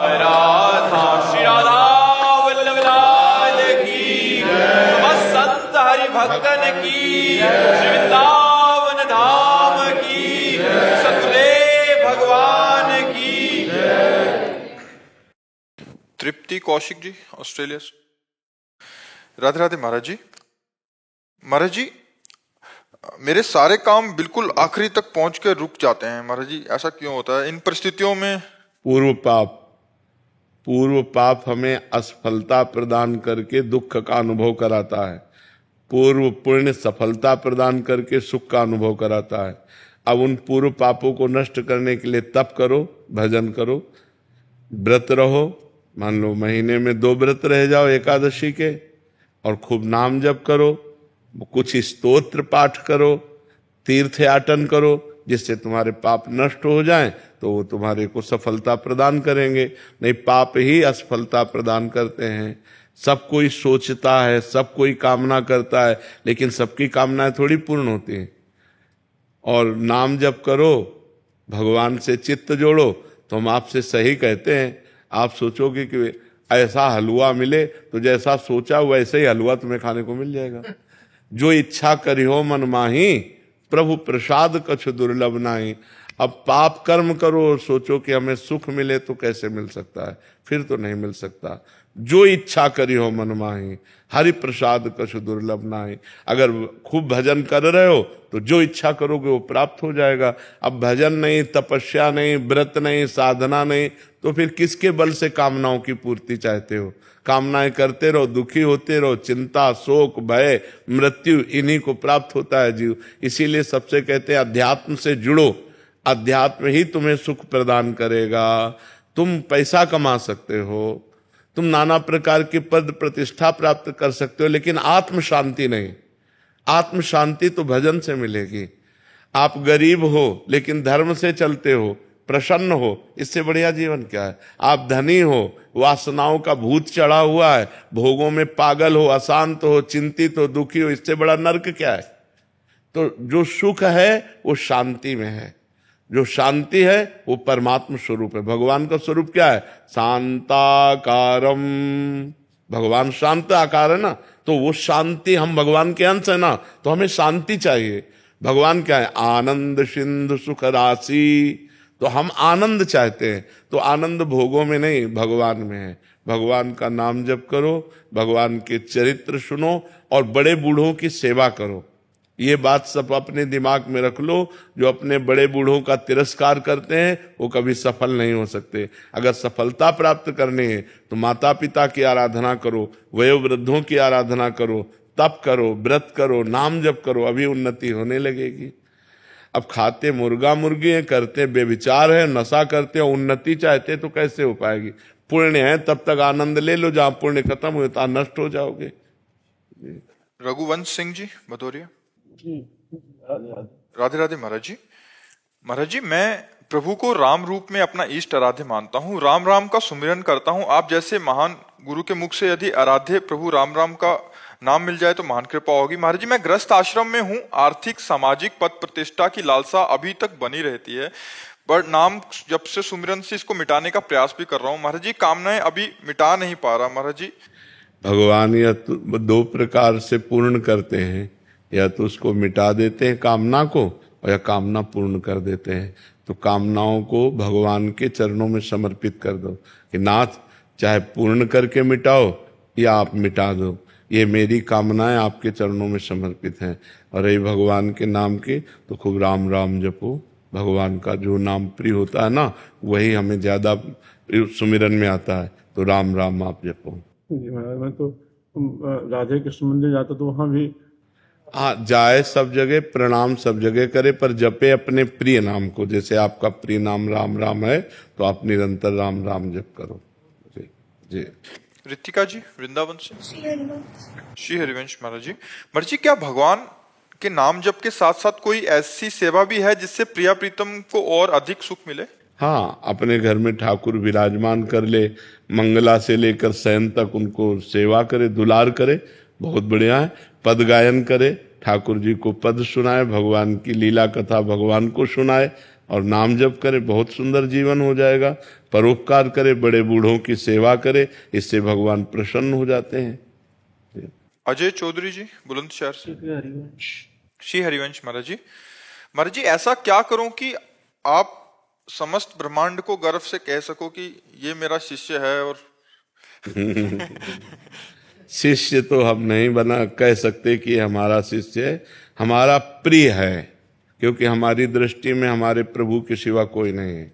राधा श्री राधा वल्लभ लाल की, समस्त संत हरि भक्तन की, श्री वृंदावन धाम की, सतगुरुदेव भगवान की। तृप्ति कौशिक जी, ऑस्ट्रेलिया से। राधे राधे महाराज जी। महाराज जी, मेरे सारे काम बिल्कुल आखिरी तक पहुंच कर रुक जाते हैं महाराज जी, ऐसा क्यों होता है इन परिस्थितियों में? पूर्व पाप हमें असफलता प्रदान करके दुख का अनुभव कराता है। पूर्व पुण्य सफलता प्रदान करके सुख का अनुभव कराता है। अब उन पूर्व पापों को नष्ट करने के लिए तप करो, भजन करो, व्रत रहो। मान लो महीने में 2 व्रत रह जाओ एकादशी के, और खूब नाम जप करो, कुछ स्तोत्र पाठ करो, तीर्थ याटन करो, जिससे तुम्हारे पाप नष्ट हो जाएं, तो वो तुम्हारे को सफलता प्रदान करेंगे। नहीं, पाप ही असफलता प्रदान करते हैं। सब कोई सोचता है, सब कोई कामना करता है, लेकिन सबकी कामनाएं थोड़ी पूर्ण होती हैं। और नाम जप करो, भगवान से चित्त जोड़ो, तो हम आपसे सही कहते हैं। आप सोचोगे कि ऐसा हलवा मिले, तो जैसा सोचा वैसे ही हलवा तुम्हें खाने को मिल जाएगा। जो इच्छा करियो मन माही, प्रभु प्रसाद कछु दुर्लभ नाही। अब पाप कर्म करो और सोचो कि हमें सुख मिले, तो कैसे मिल सकता है? फिर तो नहीं मिल सकता। जो इच्छा करियो मन माही, हरि प्रसाद कछु दुर्लभ नाही। अगर खूब भजन कर रहे हो तो जो इच्छा करोगे वो प्राप्त हो जाएगा। अब भजन नहीं, तपस्या नहीं, व्रत नहीं, साधना नहीं, तो फिर किसके बल से कामनाओं की पूर्ति चाहते हो? कामनाएं करते रहो, दुखी होते रहो, चिंता, शोक, भय, मृत्यु, इन्हीं को प्राप्त होता है जीव। इसीलिए सबसे कहते हैं अध्यात्म से जुड़ो, अध्यात्म ही तुम्हें सुख प्रदान करेगा। तुम पैसा कमा सकते हो, तुम नाना प्रकार की पद प्रतिष्ठा प्राप्त कर सकते हो, लेकिन आत्म शांति नहीं। आत्म शांति तो भजन से मिलेगी। आप गरीब हो लेकिन धर्म से चलते हो, प्रसन्न हो, इससे बढ़िया जीवन क्या है? आप धनी हो, वासनाओं का भूत चढ़ा हुआ है, भोगों में पागल हो, अशांत हो, चिंतित हो, दुखी हो, इससे बड़ा नरक क्या है? तो जो सुख है वो शांति में है। जो शांति है वो परमात्मा स्वरूप है। भगवान का स्वरूप क्या है? शांताकारम। भगवान शांत आकार है ना, तो वो शांति, हम भगवान के अंश है ना, तो हमें शांति चाहिए। भगवान क्या है? आनंद सिंधु सुख राशि। तो हम आनंद चाहते हैं, तो आनंद भोगों में नहीं, भगवान में है। भगवान का नाम जप करो, भगवान के चरित्र सुनो, और बड़े बूढ़ों की सेवा करो। ये बात सब अपने दिमाग में रख लो। जो अपने बड़े बूढ़ों का तिरस्कार करते हैं वो कभी सफल नहीं हो सकते। अगर सफलता प्राप्त करनी है तो माता पिता की आराधना करो, वयोवृद्धों की आराधना करो, तप करो, व्रत करो, नाम जप करो, अभी उन्नति होने लगेगी। अब खाते मुर्गा मुर्गी हैं, करते बेविचार है, नशा करते हैं, उन्नति चाहते तो कैसे हो पाएगी? पुण्य है तब तक आनंद ले लो, जहां पुण्य खत्म होता नष्ट हो जाओगे। रघुवंश सिंह जी, भदौरिया। राधे राधे महाराज जी। महाराज जी, मैं प्रभु को राम रूप में अपना इष्ट आराध्य मानता हूँ, राम राम का सुमिरन करता हूँ। आप जैसे महान गुरु के मुख से यदि आराध्य प्रभु राम राम का नाम मिल जाए तो महान कृपा होगी। महाराज जी, मैं ग्रस्त आश्रम में हूँ, आर्थिक सामाजिक पद प्रतिष्ठा की लालसा अभी तक बनी रहती है, पर नाम जब से सुमिरन से इसको मिटाने का प्रयास भी कर रहा हूँ। महाराज जी, कामनाएं अभी मिटा नहीं पा रहा। महाराज जी, भगवान या तो 2 प्रकार से पूर्ण करते हैं, या तो उसको मिटा देते हैं कामना को, और या कामना पूर्ण कर देते हैं। तो कामनाओं को भगवान के चरणों में समर्पित कर दो कि नाथ, चाहे पूर्ण करके मिटाओ या आप मिटा दो, ये मेरी कामनाएं आपके चरणों में समर्पित हैं। और ये भगवान के नाम की तो खूब राम राम जपो। भगवान का जो नाम प्रिय होता है ना, वही हमें ज्यादा सुमिरन में आता है, तो राम राम आप जपो। मैं तो राधे कृष्ण मंदिर जाता तो वहां भी जाए सब जगह, प्रणाम सब जगह करे, पर जपे अपने प्रिय नाम को। जैसे आपका प्रिय नाम राम राम है, तो आप निरंतर राम राम जप करो। जी जी। रितिका जी, वृंदावन से। श्री हरिवंश महाराज जी। महाराज जी, क्या भगवान के नाम जप के साथ साथ कोई ऐसी सेवा भी है जिससे प्रिया प्रीतम को और अधिक सुख मिले? हाँ, अपने घर में ठाकुर विराजमान कर ले, मंगला से लेकर शयन तक उनको सेवा करे, दुलार करे, बहुत बढ़िया है। पद गायन करे, ठाकुर जी को पद सुनाए, भगवान की लीला कथा भगवान को सुनाए, और नाम जप करे, बहुत सुंदर जीवन हो जाएगा। परोपकार करे, बड़े बूढ़ों की सेवा करे, इससे भगवान प्रसन्न हो जाते हैं। अजय चौधरी जी बुलंदशहर से। हरिवंश। श्री हरिवंश महाराज जी। महाराज जी, ऐसा क्या करूं कि आप समस्त ब्रह्मांड को गर्व से कह सको कि ये मेरा शिष्य है? और शिष्य तो हम नहीं बना कह सकते कि हमारा शिष्य है, हमारा प्रिय है, क्योंकि हमारी दृष्टि में हमारे प्रभु के सिवा कोई नहीं है।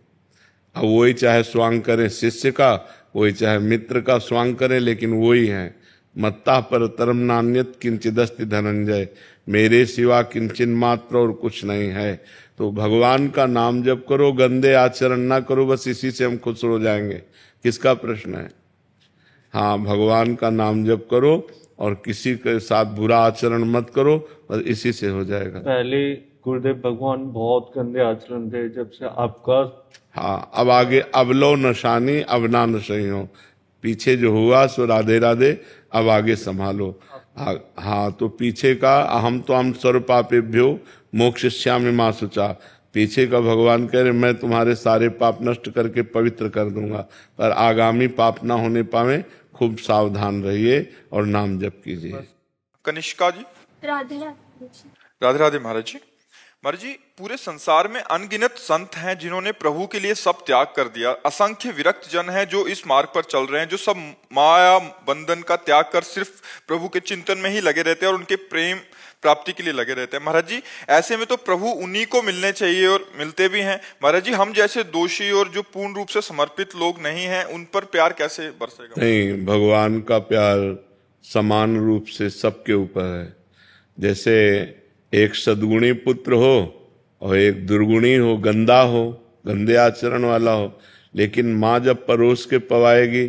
अब वही चाहे स्वांग करें शिष्य का, वही चाहे मित्र का स्वांग करें, लेकिन वही है। मत्ता पर तरम नान्यत किंचिदस्ति धनंजय, मेरे सिवा किंचन मात्र और कुछ नहीं है। तो भगवान का नाम जप करो, गंदे आचरण ना करो, बस इसी से हम खुश हो जाएंगे। किसका प्रश्न है? हाँ, भगवान का नाम जप करो और किसी के साथ बुरा आचरण मत करो, बस इसी से हो जाएगा। पहले गुरुदेव भगवान बहुत गंदे आचरण थे, जब से आपका। हाँ, अब आगे अब लो नशानी अब ना नशही हो, पीछे जो हुआ सो राधे राधे, अब आगे संभालो। हाँ, तो पीछे का अहम तो हम सर्व पापेभ्यो मोक्षयिष्यामि मा शुचा, पीछे का भगवान कह रहे मैं तुम्हारे सारे पाप नष्ट करके पवित्र कर दूंगा, पर आगामी पाप ना होने पावे, खूब सावधान रहिए और नाम जप कीजिए। कनिष्का जी। राधे राधे। राधे राधे महाराज जी। महाराज जी, पूरे संसार में अनगिनत संत हैं जिन्होंने प्रभु के लिए सब त्याग कर दिया। असंख्य विरक्त जन हैं जो इस मार्ग पर चल रहे हैं, जो सब माया बंधन का त्याग कर सिर्फ प्रभु के चिंतन में ही लगे रहते हैं और उनके प्रेम प्राप्ति के लिए लगे रहते हैं। महाराज जी, ऐसे में तो प्रभु उन्हीं को मिलने चाहिए और मिलते भी हैं। महाराज जी, हम जैसे दोषी और जो पूर्ण रूप से समर्पित लोग नहीं हैं, उन पर प्यार कैसे बरसेगा? नहीं, भगवान का प्यार समान रूप से सबके ऊपर है। जैसे एक सद्गुणी पुत्र हो और एक दुर्गुणी हो, गंदा हो, गंदे आचरण वाला हो, लेकिन माँ जब परोस के पवाएगी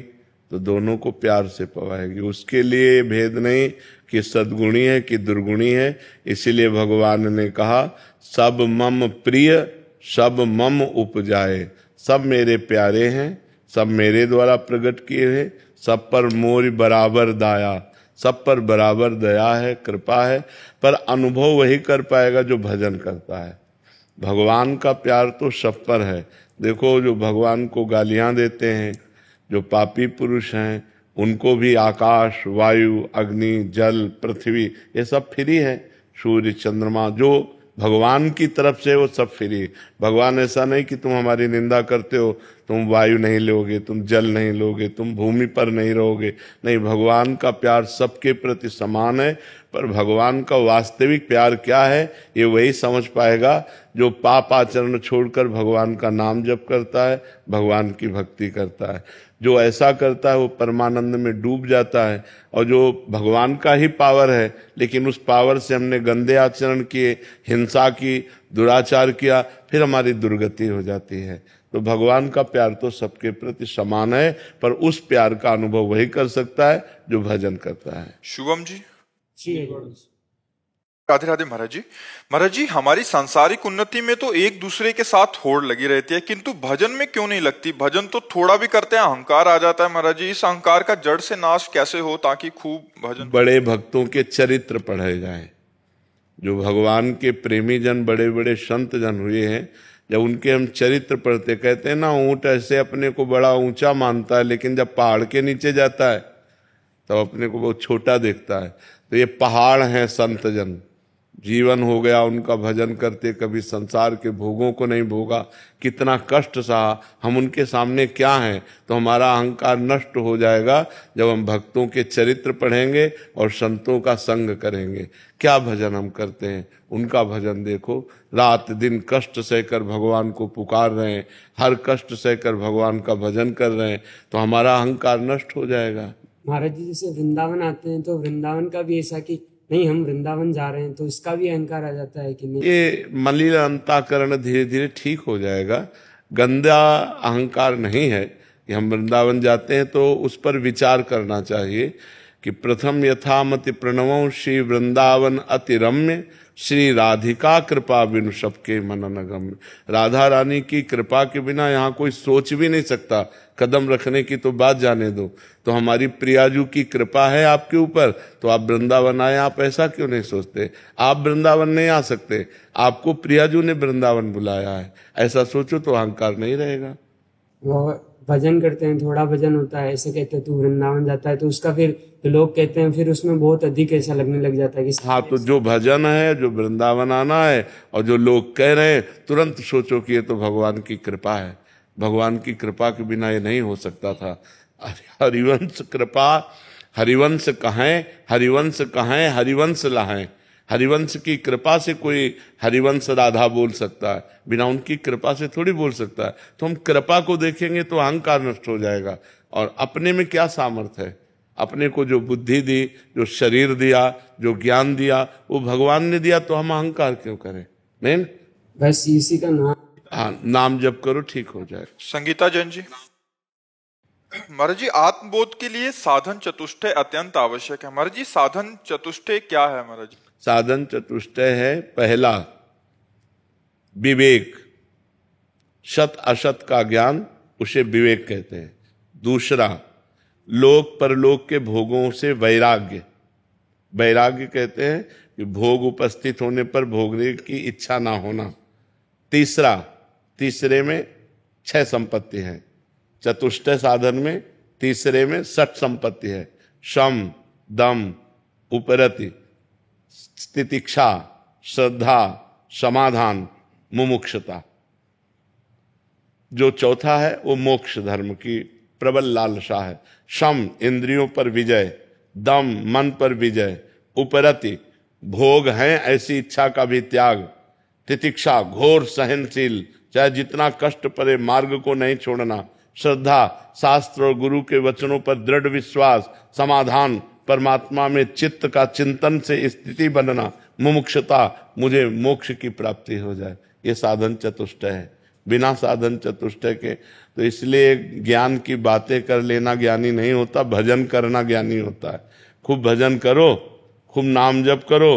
तो दोनों को प्यार से पवाएगी। उसके लिए भेद नहीं कि सद्गुणी है कि दुर्गुणी है। इसीलिए भगवान ने कहा सब मम प्रिय सब मम उपजाए, सब मेरे प्यारे हैं, सब मेरे द्वारा प्रकट किए हैं, सब पर मोर बराबर दाया, सब पर बराबर दया है, कृपा है। पर अनुभव वही कर पाएगा जो भजन करता है। भगवान का प्यार तो सब पर है। देखो, जो भगवान को गालियां देते हैं, जो पापी पुरुष हैं, उनको भी आकाश, वायु, अग्नि, जल, पृथ्वी, ये सब फ्री है। सूर्य, चंद्रमा, जो भगवान की तरफ से वो सब फ्री। भगवान ऐसा नहीं कि तुम हमारी निंदा करते हो, तुम वायु नहीं लोगे, तुम जल नहीं लोगे, तुम भूमि पर नहीं रहोगे। नहीं, भगवान का प्यार सबके प्रति समान है। पर भगवान का वास्तविक प्यार क्या है, ये वही समझ पाएगा जो पाप आचरण छोड़कर भगवान का नाम जप करता है, भगवान की भक्ति करता है। जो ऐसा करता है वो परमानंद में डूब जाता है। और जो भगवान का ही पावर है, लेकिन उस पावर से हमने गंदे आचरण किए, हिंसा की, दुराचार किया, फिर हमारी दुर्गति हो जाती है। तो भगवान का प्यार तो सबके प्रति समान है, पर उस प्यार का अनुभव वही कर सकता है जो भजन करता है। शुभम जी। राधे राधे महाराज जी। महाराज जी, हमारी सांसारिक उन्नति में तो एक दूसरे के साथ होड़ लगी रहती है, किंतु भजन में क्यों नहीं लगती? भजन तो थोड़ा भी करते हैं अहंकार आ जाता है। महाराज जी, इस अहंकार का जड़ से नाश कैसे हो ताकि खूब भजन? बड़े भक्तों के चरित्र पढ़े जाएं। जो भगवान के प्रेमी जन, बड़े बड़े संत जन हुए हैं, जब उनके हम चरित्र पढ़ते, कहते हैं ना, ऊंट ऐसे अपने को बड़ा ऊंचा मानता है, लेकिन जब पहाड़ के नीचे जाता है तब अपने को बहुत छोटा देखता है। तो ये पहाड़ हैं संत जन। जीवन हो गया उनका भजन करते, कभी संसार के भोगों को नहीं भोगा, कितना कष्ट सहा, हम उनके सामने क्या हैं? तो हमारा अहंकार नष्ट हो जाएगा जब हम भक्तों के चरित्र पढ़ेंगे और संतों का संग करेंगे। क्या भजन हम करते हैं, उनका भजन देखो। रात दिन कष्ट सहकर भगवान को पुकार रहे हैं, हर कष्ट सहकर भगवान का भजन कर रहे हैं, तो हमारा अहंकार नष्ट हो जाएगा। महाराज जी, जैसे वृंदावन आते हैं तो वृंदावन का भी ऐसा कि नहीं हम वृंदावन जा रहे हैं, तो इसका भी अहंकार आ जाता है कि नहीं? ये मलिन अंतःकरण धीरे धीरे ठीक हो जाएगा। गंदा अहंकार नहीं है कि हम वृंदावन जाते हैं, तो उस पर विचार करना चाहिए कि प्रथम यथामति प्रणवं श्री वृंदावन अति रम्य श्री राधिका कृपा बिनु सबके मन न गम। राधा रानी की कृपा के बिना यहाँ कोई सोच भी नहीं सकता, कदम रखने की तो बात जाने दो। तो हमारी प्रियाजू की कृपा है आपके ऊपर, तो आप वृंदावन आए। आप ऐसा क्यों नहीं सोचते? आप वृंदावन नहीं आ सकते, आपको प्रियाजू ने वृंदावन बुलाया है, ऐसा सोचो तो अहंकार नहीं रहेगा। वो भजन करते हैं, थोड़ा भजन होता है, ऐसे कहते हैं तू वृंदावन जाता है, तो उसका फिर तो लोग कहते हैं फिर उसमें बहुत अधिक ऐसा लगने लग जाता है कि हाँ, तो जो भजन है, जो वृंदावन आना है, और जो लोग कह रहे हैं, तुरंत सोचो कि ये तो भगवान की कृपा है। भगवान की कृपा के बिना ये नहीं हो सकता था। हरिवंश कृपा, हरिवंश कहें, हरिवंश कहें, हरिवंश लाहें। हरिवंश की कृपा से कोई हरिवंश राधा बोल सकता है, बिना उनकी कृपा से थोड़ी बोल सकता है। तो हम कृपा को देखेंगे तो अहंकार नष्ट हो जाएगा। और अपने में क्या सामर्थ्य है? अपने को जो बुद्धि दी, जो शरीर दिया, जो ज्ञान दिया, वो भगवान ने दिया, तो हम अहंकार क्यों करें? नहीं, बस इसी का नाम। हाँ, नाम जप करो, ठीक हो जाए। संगीता जैन जी। महाराज जी, आत्मबोध के लिए साधन चतुष्टय अत्यंत आवश्यक है। महाराज जी, साधन चतुष्टय क्या है महाराज जी? साधन चतुष्टय है, पहला विवेक, सत असत का ज्ञान, उसे विवेक कहते हैं। दूसरा लोक परलोक के भोगों से वैराग्य, वैराग्य कहते हैं कि भोग उपस्थित होने पर भोगने की इच्छा ना होना। तीसरा, तीसरे में 6 संपत्ति है, चतुष्टय साधन में तीसरे में 6 संपत्ति है। शम, दम, उपरति, तितिक्षा, श्रद्धा, समाधान, मुमुक्षता। जो चौथा है वो मोक्ष धर्म की प्रबल लालसा है। शम, इंद्रियों पर विजय, दम, मन पर विजय, उपरति, भोग है ऐसी इच्छा का भी त्याग, तितिक्षा, घोर सहनशील, चाहे जितना कष्ट पड़े मार्ग को नहीं छोड़ना, श्रद्धा, शास्त्र और गुरु के वचनों पर दृढ़ विश्वास, समाधान, परमात्मा में चित्त का चिंतन से स्थिति बनना, मुमुक्षता, मुझे मोक्ष की प्राप्ति हो जाए। ये साधन चतुष्टय है। बिना साधन चतुष्टय के तो इसलिए ज्ञान की बातें कर लेना ज्ञानी नहीं होता, भजन करना ज्ञानी होता है। खूब भजन करो, खूब नाम जप करो,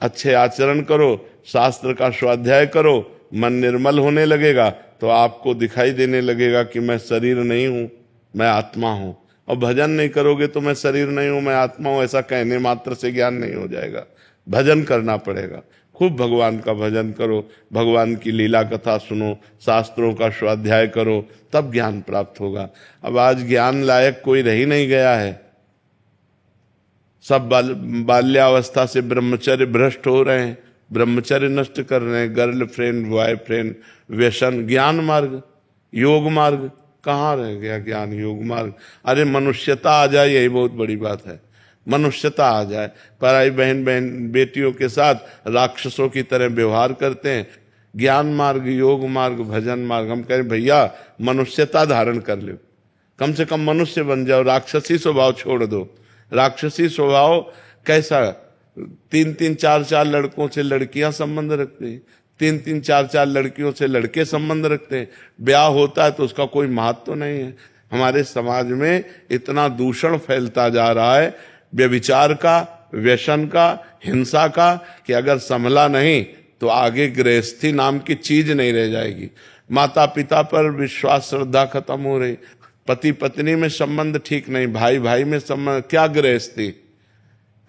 अच्छे आचरण करो, शास्त्र का स्वाध्याय करो, मन निर्मल होने लगेगा तो आपको दिखाई देने लगेगा कि मैं शरीर नहीं हूं, मैं आत्मा हूं। और भजन नहीं करोगे तो मैं शरीर नहीं हूं, मैं आत्मा हूं, ऐसा कहने मात्र से ज्ञान नहीं हो जाएगा। भजन करना पड़ेगा। खूब भगवान का भजन करो, भगवान की लीला कथा सुनो, शास्त्रों का स्वाध्याय करो, तब ज्ञान प्राप्त होगा। अब आज ज्ञान लायक कोई रह ही नहीं गया है। सब बाल्यावस्था से ब्रह्मचर्य भ्रष्ट हो रहे हैं, ब्रह्मचर्य नष्ट कर रहे हैं, गर्लफ्रेंड, बॉयफ्रेंड, व्यसन। ज्ञान मार्ग, योग मार्ग कहाँ रह गया? ज्ञान योग मार्ग। अरे मनुष्यता आ जाए, यही बहुत बड़ी बात है। मनुष्यता आ जाए। पराई बहन बेटियों के साथ राक्षसों की तरह व्यवहार करते हैं। ज्ञान मार्ग, योग मार्ग, भजन मार्ग, हम कहें भैया मनुष्यता धारण कर लो, कम से कम मनुष्य बन जाओ, राक्षसी स्वभाव छोड़ दो। राक्षसी स्वभाव कैसा? 3-3, 4-4 लड़कों से लड़कियां संबंध रखती हैं, 3-3, 4-4 लड़कियों से लड़के संबंध रखते हैं। ब्याह होता है तो उसका कोई महत्व तो नहीं है। हमारे समाज में इतना दूषण फैलता जा रहा है, व्यभिचार का, व्यसन का, हिंसा का, कि अगर संभला नहीं तो आगे गृहस्थी नाम की चीज नहीं रह जाएगी। माता पिता पर विश्वास, श्रद्धा खत्म हो रही, पति पत्नी में संबंध ठीक नहीं, भाई भाई में संबंध, क्या गृहस्थी?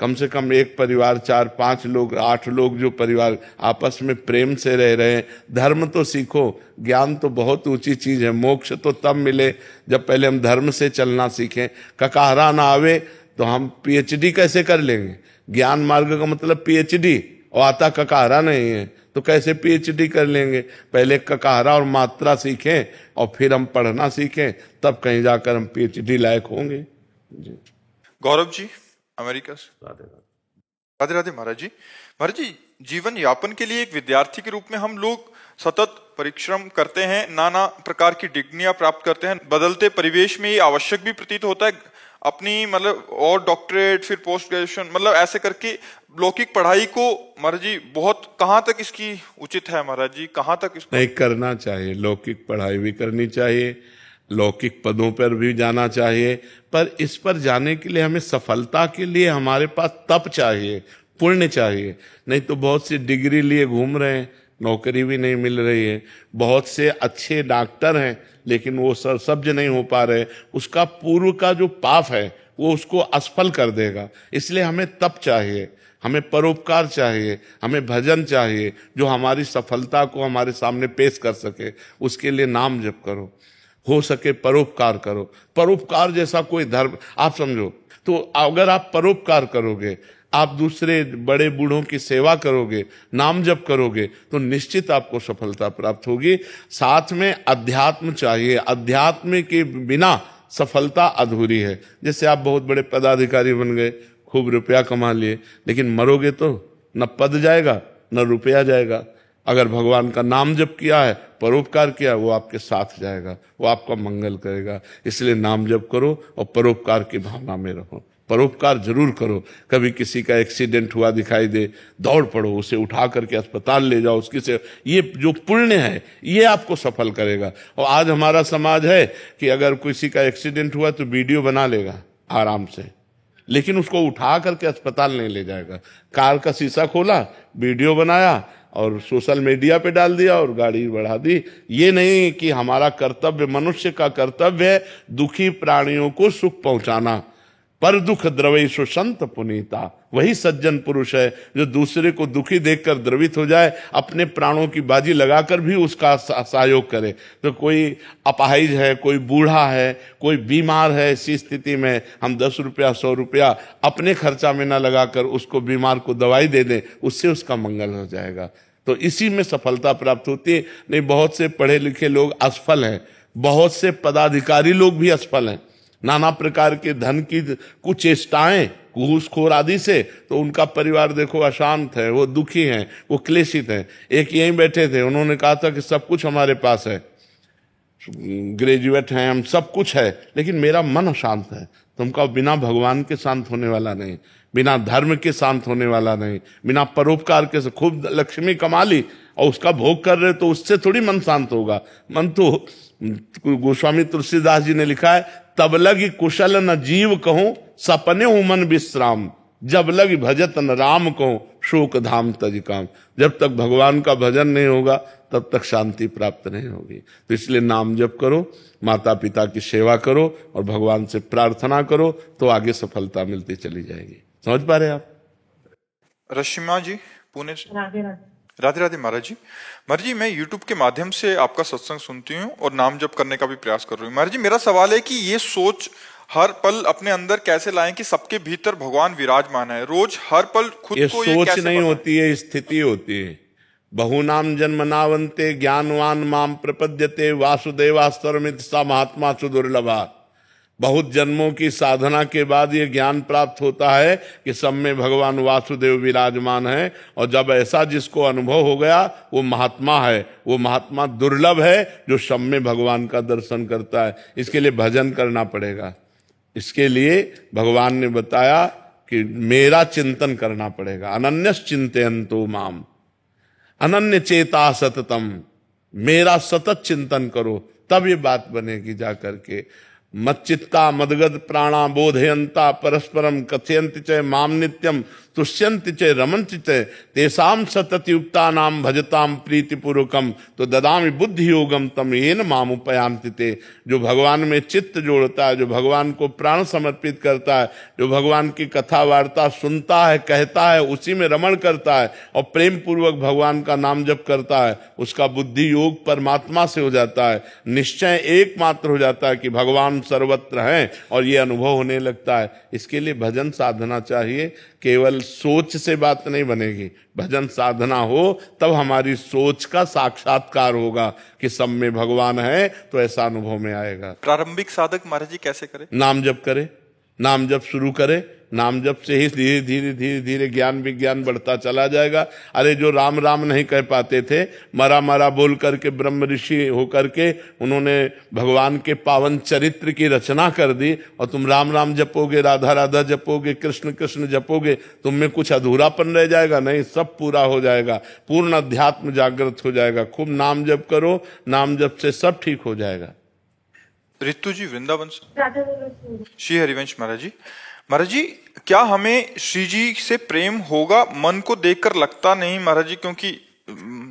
कम से कम एक परिवार 4-5 लोग, 8 लोग जो परिवार आपस में प्रेम से रह रहे हैं। धर्म तो सीखो, ज्ञान तो बहुत ऊंची चीज है। मोक्ष तो तब मिले जब पहले हम धर्म से चलना सीखें। ककाहरा ना आवे तो हम पीएचडी कैसे कर लेंगे? ज्ञान मार्ग का मतलब पीएचडी, और आता ककाहरा नहीं है तो कैसे पीएचडी कर लेंगे? पहले ककाहरा और मात्रा सीखें और फिर हम पढ़ना सीखें, तब कहीं जाकर हम पीएचडी लायक होंगे। जी। गौरव जी, अमेरिका से। राधे राधे महाराज जी। महाराज जी, जीवन यापन के लिए एक विद्यार्थी के रूप में हम लोग सतत परिश्रम करते हैं, नाना प्रकार की डिग्रियां प्राप्त करते हैं। बदलते परिवेश में ये आवश्यक भी प्रतीत होता है अपनी मतलब और डॉक्टरेट, फिर पोस्ट ग्रेजुएशन, मतलब ऐसे करके लौकिक पढ़ाई को महाराज जी बहुत कहाँ तक इसकी उचित है महाराज जी? कहाँ तक इसको नहीं करना चाहिए? लौकिक पढ़ाई भी करनी चाहिए, लौकिक पदों पर भी जाना चाहिए, पर इस पर जाने के लिए हमें सफलता के लिए हमारे पास तप चाहिए, पुण्य चाहिए। नहीं तो बहुत सी डिग्री लिए घूम रहे हैं, नौकरी भी नहीं मिल रही है। बहुत से अच्छे डॉक्टर हैं लेकिन वो सब्ज नहीं हो पा रहे। उसका पूर्व का जो पाप है वो उसको असफल कर देगा। इसलिए हमें तप चाहिए, हमें परोपकार चाहिए, हमें भजन चाहिए जो हमारी सफलता को हमारे सामने पेश कर सके। उसके लिए नाम जप करो, हो सके परोपकार करो। परोपकार जैसा कोई धर्म आप समझो तो अगर आप परोपकार करोगे, आप दूसरे बड़े बूढ़ों की सेवा करोगे, नाम जप करोगे तो निश्चित आपको सफलता प्राप्त होगी। साथ में अध्यात्म चाहिए, अध्यात्म के बिना सफलता अधूरी है। जैसे आप बहुत बड़े पदाधिकारी बन गए, खूब रुपया कमा लिए, लेकिन मरोगे तो न पद जाएगा न रुपया जाएगा। अगर भगवान का नाम जप किया है, परोपकार किया, वो आपके साथ जाएगा, वो आपका मंगल करेगा। इसलिए नाम जप करो और परोपकार की भावना में रहो। परोपकार जरूर करो। कभी किसी का एक्सीडेंट हुआ दिखाई दे, दौड़ पड़ो, उसे उठा करके अस्पताल ले जाओ, उसकी से ये जो पुण्य है ये आपको सफल करेगा। और आज हमारा समाज है कि अगर किसी का एक्सीडेंट हुआ तो वीडियो बना लेगा आराम से, लेकिन उसको उठा करके अस्पताल नहीं ले जाएगा। कार का शीशा खोला, वीडियो बनाया और सोशल मीडिया पे डाल दिया और गाड़ी बढ़ा दी। ये नहीं कि हमारा कर्तव्य, मनुष्य का कर्तव्य है दुखी प्राणियों को सुख पहुंचाना। पर दुख द्रवेशु संत पुनीता, वही सज्जन पुरुष है जो दूसरे को दुखी देखकर द्रवित हो जाए, अपने प्राणों की बाजी लगाकर भी उसका सहयोग करे। तो कोई अपाहिज है, कोई बूढ़ा है, कोई बीमार है, ऐसी स्थिति में हम 10 रुपया 100 रुपया अपने खर्चा में न लगाकर उसको बीमार को दवाई दे दें, उससे उसका मंगल हो जाएगा। तो इसी में सफलता प्राप्त होती है। नहीं, बहुत से पढ़े लिखे लोग असफल हैं, बहुत से पदाधिकारी लोग भी असफल हैं, नाना प्रकार के धन की कुचेष्टाएं, घूसखोर आदि से, तो उनका परिवार देखो अशांत है, वो दुखी हैं, वो क्लेशित हैं। एक यहीं बैठे थे, उन्होंने कहा था कि सब कुछ हमारे पास है, ग्रेजुएट हैं हम, सब कुछ है, लेकिन मेरा मन अशांत है। तुमका बिना भगवान के शांत होने वाला नहीं, बिना धर्म के शांत होने वाला नहीं, बिना परोपकार के। खूब लक्ष्मी कमा ली और उसका भोग कर रहे तो उससे थोड़ी मन शांत होगा। मन तो गोस्वामी तुलसीदास जी ने लिखा है, तब लगी कुशल न जीव कहूं सपने हूं मन विश्राम, जब लगी भजत न राम कहूं शोक धाम तज काम। जब तक भगवान का भजन नहीं होगा तब तक शांति प्राप्त नहीं होगी। तो इसलिए नाम जप करो, माता पिता की सेवा करो और भगवान से प्रार्थना करो, तो आगे सफलता मिलती चली जाएगी। समझ पा रहे आप? रश्मिमा जी पुणे से। राधे राधे। राधे राधे महाराज जी। महाराज जी, मैं YouTube के माध्यम से आपका सत्संग सुनती हूँ और नाम जप करने का भी प्रयास कर रही हूँ। महाराज जी, मेरा सवाल है कि ये सोच हर पल अपने अंदर कैसे लाएं कि सबके भीतर भगवान विराजमान है। रोज हर पल खुद ये को सोच कैसे नहीं बनाएं? होती है, स्थिति होती है। बहुनाम जन्मनावन्ते ज्ञानवान माम प्रपद्यते वासुदेवास्तरमित सा महात्मा सुदुर्लभा। बहुत जन्मों की साधना के बाद ये ज्ञान प्राप्त होता है कि सब में भगवान वासुदेव विराजमान है। और जब ऐसा जिसको अनुभव हो गया वो महात्मा है, वो महात्मा दुर्लभ है जो सब में भगवान का दर्शन करता है। इसके लिए भजन करना पड़ेगा। इसके लिए भगवान ने बताया कि मेरा चिंतन करना पड़ेगा। अनन्यस चिंतयन्तो माम, अनन्य चेता सततम, मेरा सतत चिंतन करो, तब ये बात बनेगी जा करके। मच्चित्ता मदगद प्राणा बोधयंता परस्परम कथयन्ति च माम नित्यम तुष्यन्ति च रमन्ति च तेषाम सततयुक्ता नाम भजताम प्रीतिपूर्वकम तो ददामि बुद्धि योगम तम येन माम उपयान्ति ते। जो भगवान में चित्त जोड़ता है, जो भगवान को प्राण समर्पित करता है, जो भगवान की कथा वार्ता सुनता है, कहता है, उसी में रमण करता है और प्रेम पूर्वक भगवान का नाम जप करता है, उसका बुद्धि योग परमात्मा से हो जाता है। निश्चय एकमात्र हो जाता है कि भगवान सर्वत्र हैं और ये अनुभव होने लगता है। इसके लिए भजन साधना चाहिए। केवल सोच से बात नहीं बनेगी, भजन साधना हो तब हमारी सोच का साक्षात्कार होगा कि सब में भगवान है, तो ऐसा अनुभव में आएगा। प्रारंभिक साधक महाराज जी कैसे करे? नाम जप करे, नाम जप शुरू करे। नाम जप से ही धीरे धीरे धीरे धीरे ज्ञान विज्ञान बढ़ता चला जाएगा। अरे जो राम राम नहीं कह पाते थे, मरा मरा बोल करके ब्रह्म ऋषि होकर के उन्होंने भगवान के पावन चरित्र की रचना कर दी, और तुम राम राम जपोगे, राधा राधा जपोगे, कृष्ण कृष्ण जपोगे, तुम में कुछ अधूरापन रह जाएगा? नहीं, सब पूरा हो जाएगा, पूर्ण अध्यात्म जागृत हो जाएगा। खूब नाम जप करो, नाम जप से सब ठीक हो जाएगा। ऋतु जी वृंदावन से। राधे राधे। श्री हरिवंश महाराज जी। महाराज जी, क्या हमें श्री जी से प्रेम होगा? मन को देखकर लगता नहीं महाराज जी, क्योंकि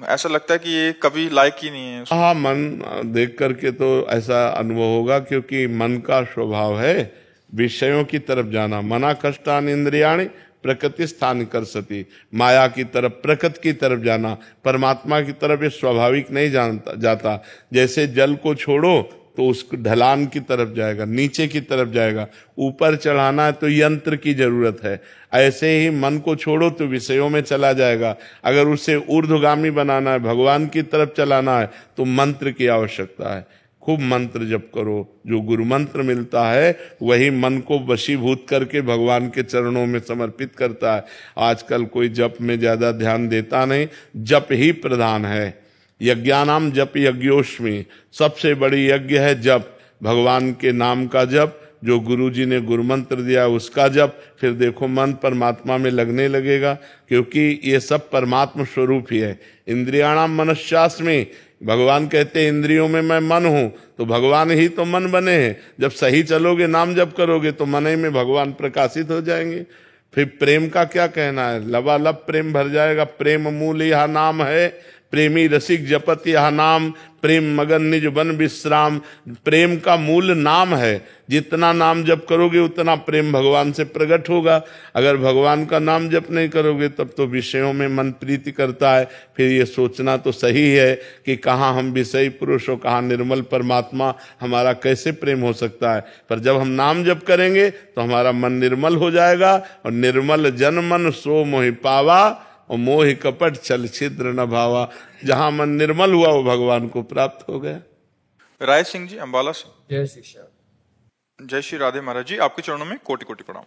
ऐसा लगता है कि ये कभी लायक ही नहीं है। हाँ, मन देख करके तो ऐसा अनुभव होगा, क्योंकि मन का स्वभाव है विषयों की तरफ जाना। मना कष्टान इंद्रियाणि प्रकृति स्थान कर सती, माया की तरफ, प्रकृति की तरफ जाना, परमात्मा की तरफ ये स्वाभाविक नहीं जाता। जैसे जल को छोड़ो तो उस ढलान की तरफ जाएगा, नीचे की तरफ जाएगा। ऊपर चढ़ाना है तो यंत्र की जरूरत है। ऐसे ही मन को छोड़ो तो विषयों में चला जाएगा। अगर उसे ऊर्ध्वगामी बनाना है, भगवान की तरफ चलाना है, तो मंत्र की आवश्यकता है। खूब मंत्र जप करो। जो गुरु मंत्र मिलता है वही मन को वशीभूत करके भगवान के चरणों में समर्पित करता है। आजकल कोई जप में ज्यादा ध्यान देता नहीं, जप ही प्रधान है। यज्ञानाम जप यज्ञोष्मी, सबसे बड़ी यज्ञ है जप, भगवान के नाम का जप, जो गुरु जी ने गुरु मंत्र दिया उसका जप। फिर देखो मन परमात्मा में लगने लगेगा, क्योंकि ये सब परमात्मा स्वरूप ही है। इंद्रियाणाम मनश्चास्मि, भगवान कहते हैं इंद्रियों में मैं मन हूं, तो भगवान ही तो मन बने हैं। जब सही चलोगे, नाम जप करोगे, तो मन ही में भगवान प्रकाशित हो जाएंगे। फिर प्रेम का क्या कहना है, लबालब प्रेम भर जाएगा। प्रेम मूल यह नाम है, प्रेमी रसिक जपत यह नाम, प्रेम मगन निज बन विश्राम। प्रेम का मूल नाम है। जितना नाम जप करोगे उतना प्रेम भगवान से प्रकट होगा। अगर भगवान का नाम जप नहीं करोगे तब तो विषयों में मन प्रीति करता है। फिर ये सोचना तो सही है कि कहाँ हम विषयी पुरुष हो, कहाँ निर्मल परमात्मा, हमारा कैसे प्रेम हो सकता है। पर जब हम नाम जप करेंगे तो हमारा मन निर्मल हो जाएगा, और निर्मल जन मन सो मोहि पावा, और मोहि कपट छल छिद्र न भावा। जहां मन निर्मल हुआ वो भगवान को प्राप्त हो गया। राय सिंह जी अंबाला से। जय शिक्षा। जय श्री राधे महाराज जी, आपके चरणों में कोटि कोटि प्रणाम।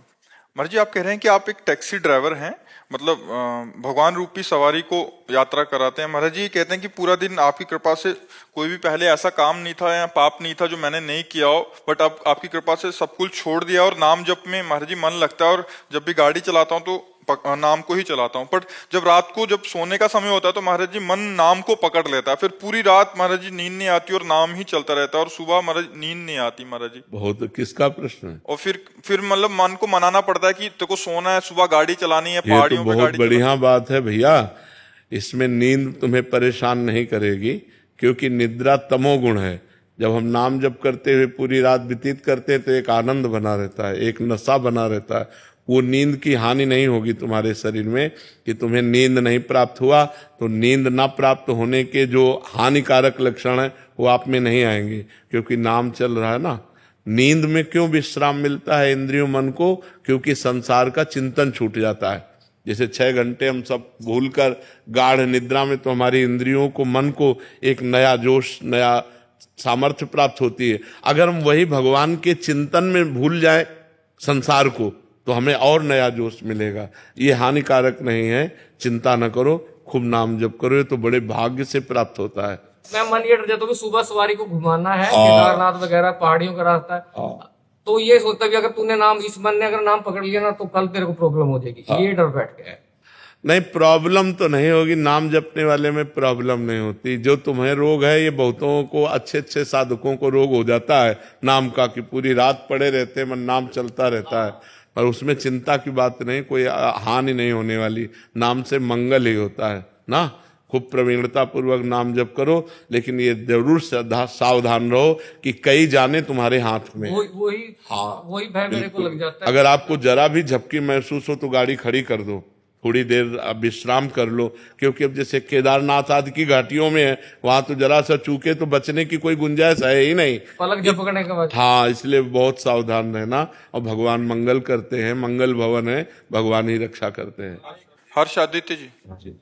महाराज जी, आप कह रहे हैं कि आप एक टैक्सी ड्राइवर हैं, मतलब भगवान रूपी सवारी को यात्रा कराते हैं। महाराज जी कहते हैं कि पूरा दिन आपकी कृपा से कोई भी पहले ऐसा काम नहीं था या पाप नहीं था जो मैंने नहीं किया हो, बट अब आपकी कृपा से सब कुछ छोड़ दिया और नाम जप में महाराज जी मन लगता है। और जब भी गाड़ी चलाता हूँ तो नाम को ही चलाता हूँ। बट जब रात को जब सोने का समय होता है तो महाराज जी मन नाम को पकड़ लेता है। फिर पूरी रात महाराज जी नींद नहीं आती और नाम ही चलता रहता है, और सुबह महाराज नींद नहीं आती महाराज जी। बहुत किसका प्रश्न है। और फिर मतलब मन को मनाना पड़ता है कि तेरे को सोना है, सुबह गाड़ी चलानी है, पहाड़ियों पे गाड़ी। बहुत बढ़िया बात है भैया। इसमें नींद तुम्हें परेशान नहीं करेगी, क्योंकि निद्रा तमोगुण है। जब हम नाम जप करते हुए पूरी रात व्यतीत करते हैं तो एक आनंद बना रहता है, एक नशा बना रहता है। वो नींद की हानि नहीं होगी तुम्हारे शरीर में कि तुम्हें नींद नहीं प्राप्त हुआ, तो नींद ना प्राप्त होने के जो हानिकारक लक्षण है वो आप में नहीं आएंगे, क्योंकि नाम चल रहा है ना। नींद में क्यों विश्राम मिलता है इंद्रियों मन को? क्योंकि संसार का चिंतन छूट जाता है। जैसे 6 घंटे हम सब भूलकर गाढ़ निद्रा में, तो हमारी इंद्रियों को, मन को एक नया जोश, नया सामर्थ्य प्राप्त होती है। अगर हम वही भगवान के चिंतन में भूल जाए संसार को, तो हमें और नया जोश मिलेगा। ये हानिकारक नहीं है, चिंता न करो, खूब नाम जप करो, ये तो बड़े भाग्य से प्राप्त होता है। मैं मन ये डर जाता हूँ कि सुबह सवारी को घुमाना है, केदारनाथ वगैरह पहाड़ियों का रास्ता है, तो ये सोचता कि अगर तूने नाम, इस मन ने अगर नाम पकड़ लिया ना तो कल तेरे को प्रॉब्लम हो जाएगी। ये डर बैठ गया है। नहीं, प्रॉब्लम तो नहीं होगी। नाम जपने वाले में प्रॉब्लम नहीं होती। जो तुम्हें रोग है, ये बहुतों को, अच्छे अच्छे साधकों को रोग हो जाता है नाम का, कि पूरी रात पड़े रहते हैं, मन नाम चलता रहता है। और उसमें चिंता की बात नहीं, कोई हानि नहीं होने वाली। नाम से मंगल ही होता है ना। खूब प्रवीणता पूर्वक नाम जप करो, लेकिन ये जरूर सावधान रहो कि कई जाने तुम्हारे हाथ में। वही भय मेरे को लग जाता है। अगर आपको जरा भी झपकी महसूस हो तो गाड़ी खड़ी कर दो, थोड़ी देर आप विश्राम कर लो। क्योंकि अब जैसे केदारनाथ आदि की घाटियों में है, वहां तो जरा सा चूके तो बचने की कोई गुंजाइश है ही नहीं, पलक झपकने के बाद। हाँ, इसलिए बहुत सावधान रहना। और भगवान मंगल करते हैं, मंगल भवन है, भगवान ही रक्षा करते हैं। हर्ष आदित्य जी।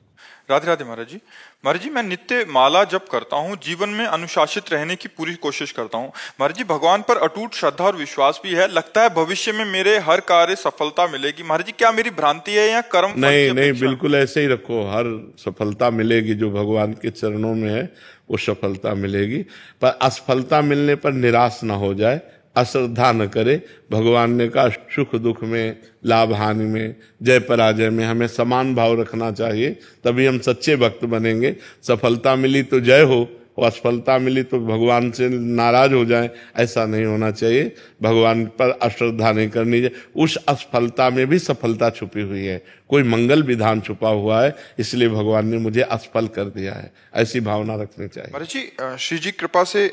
राधे राधे महाराज जी। महाराज जी, मैं नित्य माला जप करता हूँ, जीवन में अनुशासित रहने की पूरी कोशिश करता हूँ। महाराज जी, भगवान पर अटूट श्रद्धा और विश्वास भी है। लगता है भविष्य में मेरे हर कार्य सफलता मिलेगी। महाराज जी, क्या मेरी भ्रांति है या कर्म? नहीं, बिल्कुल ऐसे ही रखो। हर सफलता मिलेगी जो भगवान के चरणों में है, वो सफलता मिलेगी। पर असफलता मिलने पर निराश ना हो जाए, अश्रद्धा न करे। भगवान ने कहा सुख दुख में, लाभ हानि में, जय पराजय में हमें समान भाव रखना चाहिए, तभी हम सच्चे भक्त बनेंगे। सफलता मिली तो जय हो, वो असफलता मिली तो भगवान से नाराज हो जाए, ऐसा नहीं होना चाहिए। भगवान पर अश्रद्धा नहीं करनी चाहिए। उस असफलता में भी सफलता छुपी हुई है, कोई मंगल विधान छुपा हुआ है, इसलिए भगवान ने मुझे असफल कर दिया है, ऐसी भावना रखनी चाहिए। महाराज जी, श्री जी कृपा से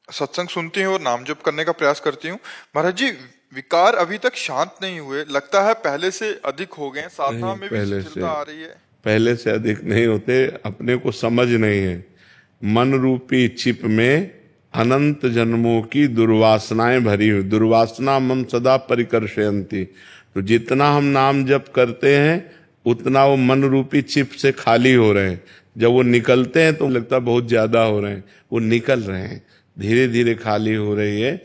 सत्संग सुनती हूँ और नाम जप करने का प्रयास करती हूँ। महाराज जी, विकार अभी तक शांत नहीं हुए, लगता है पहले से अधिक हो गए, साधना में भी शिथिलता आ रही है। पहले से अधिक नहीं होते, अपने को समझ नहीं है। मन रूपी छिप में अनंत जन्मों की दुर्वासनाएं भरी हुई, दुर्वासना मम सदा परिकर्षयन्ति। तो जितना हम नाम जप करते हैं उतना वो मन रूपी छिप से खाली हो रहे हैं। जब वो निकलते हैं तो लगता है बहुत ज्यादा हो रहे हैं, वो निकल रहे हैं, धीरे धीरे खाली हो रही है।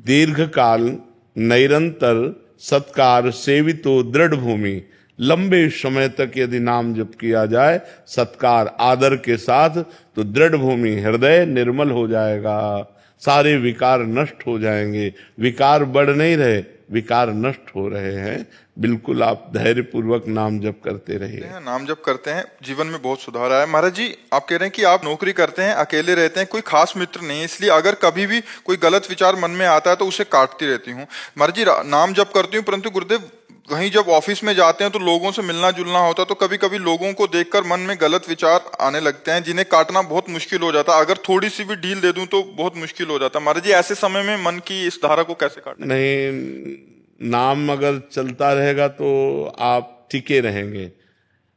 दीर्घ काल निरंतर सत्कार सेवितो दृढ़ भूमि, लंबे समय तक यदि नाम जप किया जाए सत्कार आदर के साथ, तो दृढ़ भूमि हृदय निर्मल हो जाएगा, सारे विकार नष्ट हो जाएंगे। विकार बढ़ नहीं रहे, विकार नष्ट हो रहे हैं। बिल्कुल आप धैर्य पूर्वक नाम जप करते रहिए। नाम जप करते हैं, जीवन में बहुत सुधार आया। महाराज जी, आप कह रहे हैं कि आप नौकरी करते हैं, अकेले रहते हैं, कोई खास मित्र नहीं है, इसलिए अगर कभी भी कोई गलत विचार मन में आता है तो उसे काटती रहती हूँ। महाराज जी, नाम जप करती हूँ, परंतु गुरुदेव कहीं जब ऑफिस में जाते हैं तो लोगों से मिलना जुलना होता है, तो कभी कभी लोगों को देखकर मन में गलत विचार आने लगते हैं, जिन्हें काटना बहुत मुश्किल हो जाता है। अगर थोड़ी सी भी ढील दे दूं तो बहुत मुश्किल हो जाता है। महाराज जी, ऐसे समय में मन की इस धारा को कैसे काटना? नहीं, नाम अगर चलता रहेगा तो आप टिके रहेंगे।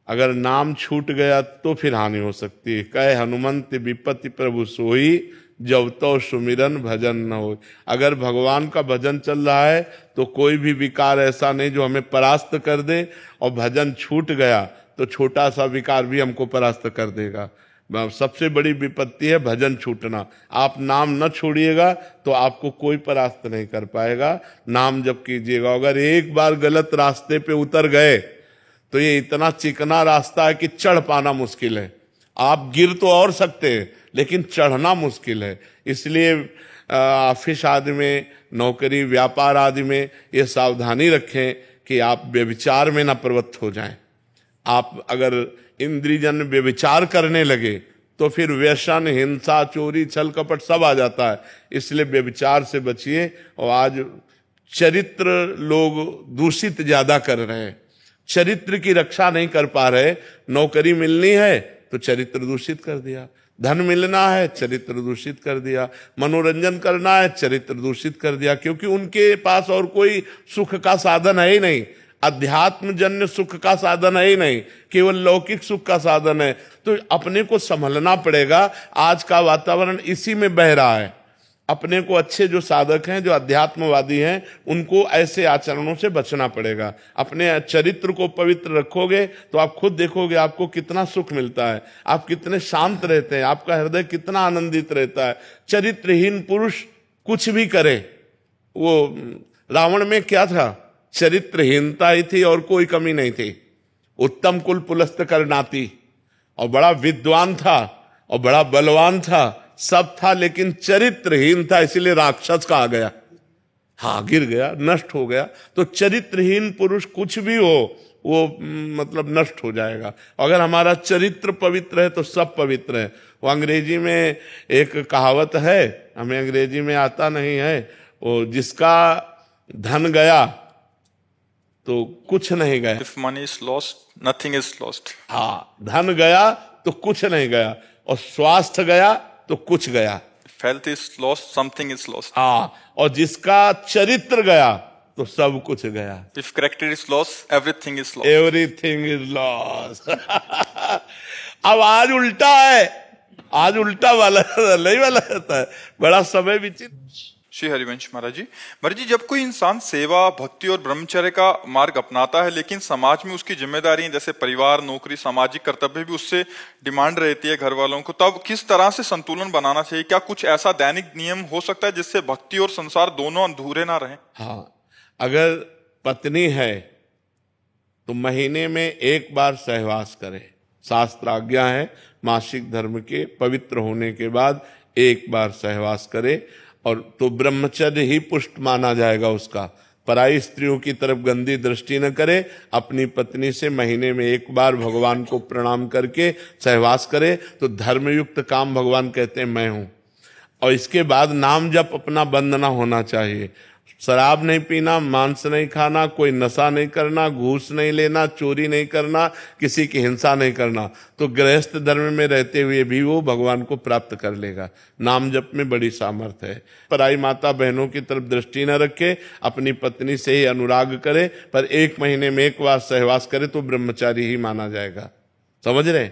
अगर नाम छूट गया तो फिर हानि हो सकती है। कहे हनुमंत विपत्ति प्रभु सोई, जब तो सुमिरन भजन न हो। अगर भगवान का भजन चल रहा है तो कोई भी विकार ऐसा नहीं जो हमें परास्त कर दे, और भजन छूट गया तो छोटा सा विकार भी हमको परास्त कर देगा। सबसे बड़ी विपत्ति है भजन छूटना। आप नाम न छोड़िएगा तो आपको कोई परास्त नहीं कर पाएगा। नाम जप कीजिएगा। अगर एक बार गलत रास्ते पे उतर गए तो ये इतना चिकना रास्ता है कि चढ़ पाना मुश्किल है। आप गिर तो और सकते हैं लेकिन चढ़ना मुश्किल है। इसलिए ऑफिस आदि में, नौकरी व्यापार आदि में ये सावधानी रखें कि आप व्यभिचार में ना प्रवृत्त हो जाएं। आप अगर इंद्रियजन व्यभिचार करने लगे तो फिर व्यसन, हिंसा, चोरी, छल कपट सब आ जाता है। इसलिए व्यभिचार से बचिए। और आज चरित्र लोग दूषित ज्यादा कर रहे हैं, चरित्र की रक्षा नहीं कर पा रहे। नौकरी मिलनी है तो चरित्र दूषित कर दिया, धन मिलना है चरित्र दूषित कर दिया, मनोरंजन करना है चरित्र दूषित कर दिया, क्योंकि उनके पास और कोई सुख का साधन है ही नहीं। अध्यात्म जन्य सुख का साधन है ही नहीं, केवल लौकिक सुख का साधन है। तो अपने को संभलना पड़ेगा। आज का वातावरण इसी में बह रहा है। अपने को अच्छे जो साधक हैं, जो अध्यात्मवादी हैं, उनको ऐसे आचरणों से बचना पड़ेगा। अपने चरित्र को पवित्र रखोगे तो आप खुद देखोगे आपको कितना सुख मिलता है, आप कितने शांत रहते हैं, आपका हृदय कितना आनंदित रहता है। चरित्रहीन पुरुष कुछ भी करे। वो रावण में क्या था? चरित्रहीनता ही थी और कोई कमी नहीं थी। उत्तम कुल पुलस्त करनाती, और बड़ा विद्वान था और बड़ा बलवान था, सब था, लेकिन चरित्रहीन था, इसीलिए राक्षस कहा गया। हाँ, गिर गया, नष्ट हो गया। तो चरित्रहीन पुरुष कुछ भी हो वो मतलब नष्ट हो जाएगा। अगर हमारा चरित्र पवित्र है तो सब पवित्र है। वो अंग्रेजी में एक कहावत है, हमें अंग्रेजी में आता नहीं है, वो जिसका धन गया तो कुछ नहीं गया। If money is lost, nothing is lost. हाँ, धन गया तो कुछ नहीं गया, और स्वास्थ्य गया तो कुछ गया। If health is lost, something is lost. हाँ, और जिसका चरित्र गया तो सब कुछ गया। If character is lost, everything is lost. Everything is loss. अब आज उल्टा है, आज उल्टा वाला नहीं वाला रहता है। बड़ा समय विचित्र। श्री हरिवंश महाराज जी, जब कोई इंसान सेवा, भक्ति और ब्रह्मचर्य का मार्ग अपनाता है, लेकिन समाज में उसकी जिम्मेदारियां जैसे परिवार, नौकरी, सामाजिक कर्तव्य भी उससे डिमांड रहती है घर वालों को, तब किस तरह से संतुलन बनाना चाहिए? क्या कुछ ऐसा दैनिक नियम हो सकता है जिससे भक्ति और संसार दोनों अधूरे ना रहें? हाँ, अगर पत्नी है तो महीने में एक बार सहवास करे। शास्त्र आज्ञा है मासिक धर्म के पवित्र होने के बाद एक बार सहवास करे, और तो ब्रह्मचर्य ही पुष्ट माना जाएगा उसका। पराई स्त्रियों की तरफ गंदी दृष्टि न करे, अपनी पत्नी से महीने में एक बार भगवान को प्रणाम करके सहवास करे तो धर्मयुक्त काम भगवान कहते हैं मैं हूं। और इसके बाद नाम जप अपना बंद ना होना चाहिए। शराब नहीं पीना, मांस नहीं खाना, कोई नशा नहीं करना, घूस नहीं लेना, चोरी नहीं करना, किसी की हिंसा नहीं करना, तो गृहस्थ धर्म में रहते हुए भी वो भगवान को प्राप्त कर लेगा। नाम जप में बड़ी सामर्थ्य है। पराई माता बहनों की तरफ दृष्टि न रखे, अपनी पत्नी से ही अनुराग करे, पर 1 महीने में एक बार सहवास करे तो ब्रह्मचारी ही माना जाएगा। समझ रहे?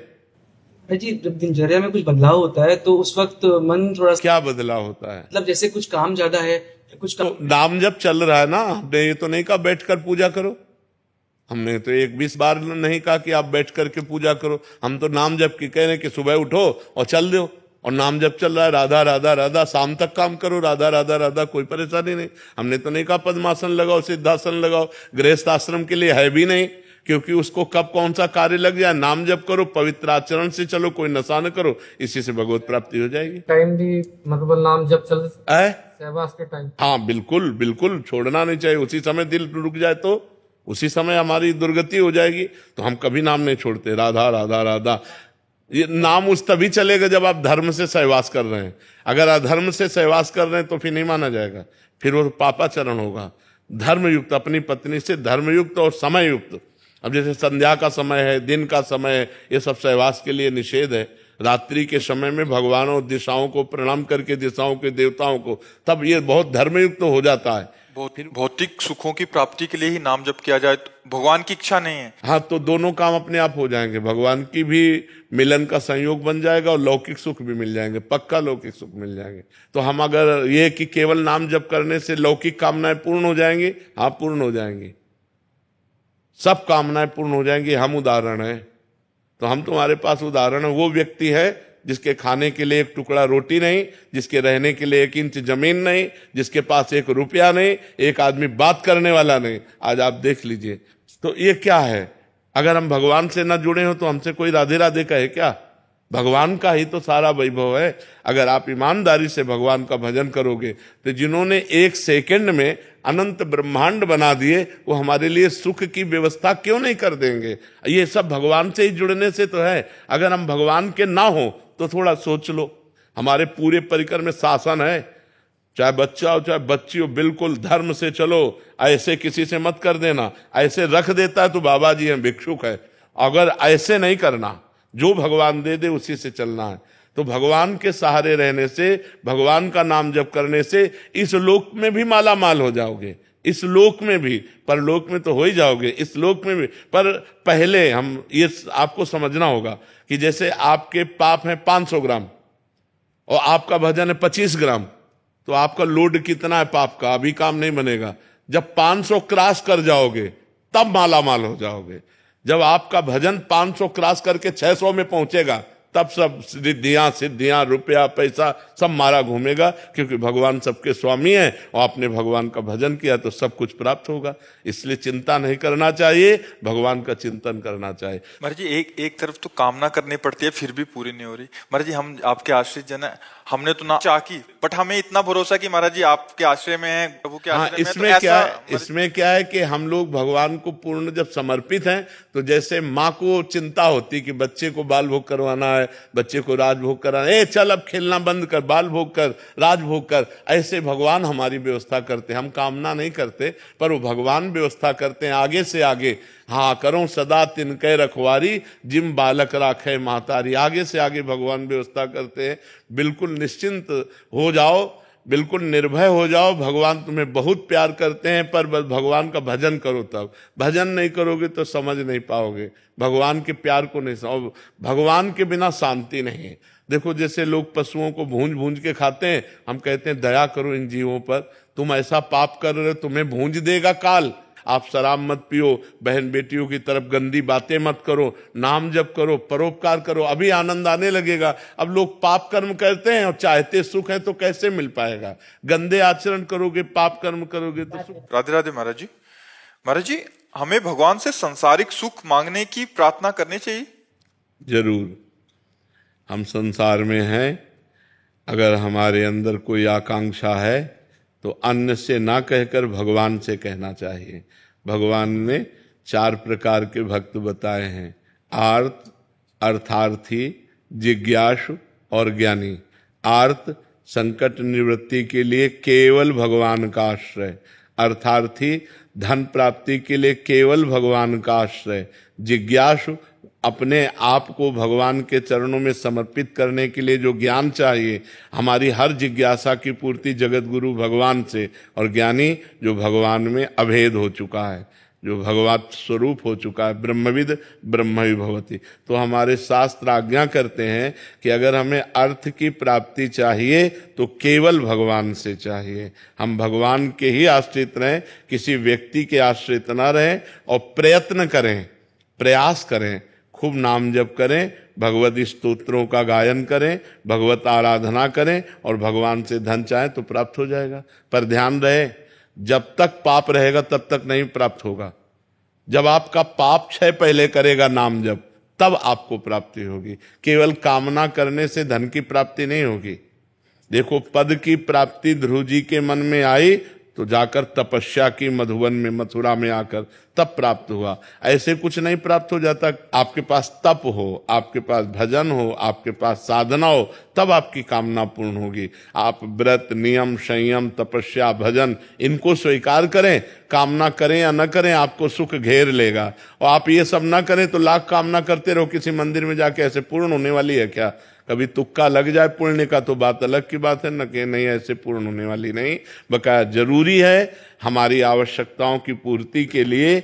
जी, जब दिनचर्या में कुछ बदलाव होता है तो उस वक्त मन थोड़ा सा, क्या बदलाव होता है? मतलब जैसे कुछ काम ज्यादा है, कुछ काम, तो नाम जब चल रहा है ना, हमने ये तो नहीं कहा बैठकर पूजा करो। हमने तो 20 बार नहीं कहा कि आप बैठ करके पूजा करो। हम तो नाम जप की कह रहे हैं कि सुबह उठो और चल दो, और नाम जप चल रहा है राधा राधा राधा, शाम तक काम करो राधा राधा राधा, कोई परेशानी नहीं। हमने तो नहीं कहा पद्मासन लगाओ, सिद्धासन लगाओ, गृहस्थ आश्रम के लिए है भी नहीं, क्योंकि उसको कब कौन सा कार्य लग जाए। नाम जप करो, पवित्र आचरण से चलो, कोई नशा न करो, इसी से भगवत प्राप्ति हो जाएगी। टाइम भी मतलब नाम जब चल है सहवास के टाइम। हाँ, बिल्कुल बिल्कुल छोड़ना नहीं चाहिए। उसी समय दिल रुक जाए तो उसी समय हमारी दुर्गति हो जाएगी। तो हम कभी नाम नहीं छोड़ते, राधा राधा राधा। ये नाम उस तभी चलेगा जब आप धर्म से सहवास कर रहे हैं। अगर अधर्म से सहवास कर रहे हैं तो फिर नहीं माना जाएगा, फिर वो पापाचरण होगा। धर्मयुक्त, अपनी पत्नी से धर्मयुक्त और समययुक्त। अब जैसे संध्या का समय है, दिन का समय है, ये सब सहवास के लिए निषेध है। रात्रि के समय में भगवान और दिशाओं को प्रणाम करके, दिशाओं के देवताओं को, तब ये बहुत धर्मयुक्त हो जाता है। भौतिक सुखों की प्राप्ति के लिए ही नाम जप किया जाए तो भगवान की इच्छा नहीं है। हाँ, तो दोनों काम अपने आप हो जाएंगे। भगवान की भी मिलन का संयोग बन जाएगा और लौकिक सुख भी मिल जाएंगे, पक्का लौकिक सुख मिल जाएंगे। तो हम अगर ये कि केवल नाम जप करने से लौकिक कामनाएं पूर्ण हो जाएंगी, हाँ पूर्ण हो जाएंगी, सब कामनाएं पूर्ण हो जाएंगी। हम उदाहरण है, तो हम तुम्हारे पास उदाहरण है। वो व्यक्ति है जिसके खाने के लिए 1 टुकड़ा रोटी नहीं, जिसके रहने के लिए 1 इंच जमीन नहीं, जिसके पास 1 रुपया नहीं, एक आदमी बात करने वाला नहीं। आज आप देख लीजिए, तो ये क्या है? अगर हम भगवान से न जुड़े हो तो हमसे कोई राधे राधे कहे क्या? भगवान का ही तो सारा वैभव है। अगर आप ईमानदारी से भगवान का भजन करोगे तो जिन्होंने 1 सेकंड में अनंत ब्रह्मांड बना दिए, वो हमारे लिए सुख की व्यवस्था क्यों नहीं कर देंगे? ये सब भगवान से ही जुड़ने से तो है। अगर हम भगवान के ना हो तो थोड़ा सोच लो, हमारे पूरे परिकर में शासन है, चाहे बच्चा हो चाहे बच्ची हो, बिल्कुल धर्म से चलो, ऐसे किसी से मत कर देना। ऐसे रख देता है तो बाबा जी हैं, भिक्षुक है। अगर ऐसे नहीं करना, जो भगवान दे दे उसी से चलना है। तो भगवान के सहारे रहने से, भगवान का नाम जप करने से इस लोक में भी माला माल हो जाओगे, इस लोक में भी, परलोक में तो हो ही जाओगे, इस लोक में भी। पर पहले हम ये आपको समझना होगा कि जैसे आपके पाप हैं 500 ग्राम और आपका भजन है 25 ग्राम, तो आपका लोड कितना है पाप का? अभी काम नहीं बनेगा। जब 500 क्रॉस कर जाओगे तब माला माल हो जाओगे। जब आपका भजन 500 क्रॉस करके 600 में पहुंचेगा तब सब सिद्धियां रुपया पैसा सब मारा घूमेगा, क्योंकि भगवान सबके स्वामी है और आपने भगवान का भजन किया तो सब कुछ प्राप्त होगा। इसलिए चिंता नहीं करना चाहिए, भगवान का चिंतन करना चाहिए। महाराज जी, एक तरफ तो कामना करनी पड़ती है फिर भी पूरी नहीं हो रही। महाराज जी, हम आपके आश्रित जन है, हमने तो ना चाह की, बट हमें इतना भरोसा कि महाराज जी आपके आश्रय में है, प्रभु के आश्रय में। इसमें क्या है कि हम लोग भगवान को पूर्ण जब समर्पित हैं, तो जैसे माँ को चिंता होती कि बच्चे को बाल भोग करवाना है, बच्चे को राजभोग कराना है, चल अब खेलना बंद कर, बाल भोग कर, राजभोग कर, ऐसे भगवान हमारी व्यवस्था करते हैं। हम कामना नहीं करते, पर वो भगवान व्यवस्था करते हैं आगे से आगे। हाँ, करो सदा तिनके रखवारी, जिम बालक राखे महतारी। आगे से आगे भगवान व्यवस्था करते हैं। बिल्कुल निश्चिंत हो जाओ, बिल्कुल निर्भय हो जाओ। भगवान तुम्हें बहुत प्यार करते हैं, पर भगवान का भजन करो। तब भजन नहीं करोगे तो समझ नहीं पाओगे, भगवान के प्यार को नहीं समझ। भगवान के बिना शांति नहीं है। देखो, जैसे लोग पशुओं को भूंज भूंज के खाते हैं, हम कहते हैं दया करो इन जीवों पर, तुम ऐसा पाप कर रहे हो, तुम्हें भूंज देगा काल। आप शराब मत पियो, बहन बेटियों की तरफ गंदी बातें मत करो, नाम जप करो, परोपकार करो, अभी आनंद आने लगेगा। अब लोग पाप कर्म करते हैं और चाहते सुख है, तो कैसे मिल पाएगा? गंदे आचरण करोगे, पाप कर्म करोगे तो सुख। राधे राधे महाराज जी। महाराज जी, हमें भगवान से सांसारिक सुख मांगने की प्रार्थना करनी चाहिए? जरूर। हम संसार में हैं, अगर हमारे अंदर कोई आकांक्षा है तो अन्य से ना कहकर भगवान से कहना चाहिए। भगवान ने 4 प्रकार के भक्त बताए हैं, आर्त, अर्थार्थी, जिज्ञासु और ज्ञानी। आर्त संकट निवृत्ति के लिए केवल भगवान का आश्रय, अर्थार्थी धन प्राप्ति के लिए केवल भगवान का आश्रय, जिज्ञासु अपने आप को भगवान के चरणों में समर्पित करने के लिए जो ज्ञान चाहिए, हमारी हर जिज्ञासा की पूर्ति जगत गुरु भगवान से, और ज्ञानी जो भगवान में अभेद हो चुका है, जो भगवत स्वरूप हो चुका है, ब्रह्मविद ब्रह्म भवति। तो हमारे शास्त्र आज्ञा करते हैं कि अगर हमें अर्थ की प्राप्ति चाहिए तो केवल भगवान से चाहिए। हम भगवान के ही आश्रित रहें, किसी व्यक्ति के आश्रित ना रहें, और प्रयत्न करें, प्रयास करें, खूब नाम जप करें, भगवत स्तोत्रों का गायन करें, भगवत आराधना करें, और भगवान से धन चाहें तो प्राप्त हो जाएगा। पर ध्यान रहे, जब तक पाप रहेगा तब तक नहीं प्राप्त होगा। जब आपका पाप क्षय पहले करेगा नाम जप, तब आपको प्राप्ति होगी। केवल कामना करने से धन की प्राप्ति नहीं होगी। देखो, पद की प्राप्ति ध्रुव जी के मन में आई तो जाकर तपस्या की मधुवन में, मथुरा में आकर तब प्राप्त हुआ। ऐसे कुछ नहीं प्राप्त हो जाता। आपके पास तप हो, आपके पास भजन हो, आपके पास साधना हो, तब आपकी कामना पूर्ण होगी। आप व्रत, नियम, संयम, तपस्या, भजन इनको स्वीकार करें, कामना करें या न करें, आपको सुख घेर लेगा। और आप ये सब ना करें तो लाख कामना करते रहो, किसी मंदिर में जाके ऐसे पूर्ण होने वाली है क्या? कभी तुक्का लग जाए पुण्य का तो बात अलग की बात है, न कि नहीं ऐसे पूर्ण होने वाली नहीं। बकाया जरूरी है हमारी आवश्यकताओं की पूर्ति के लिए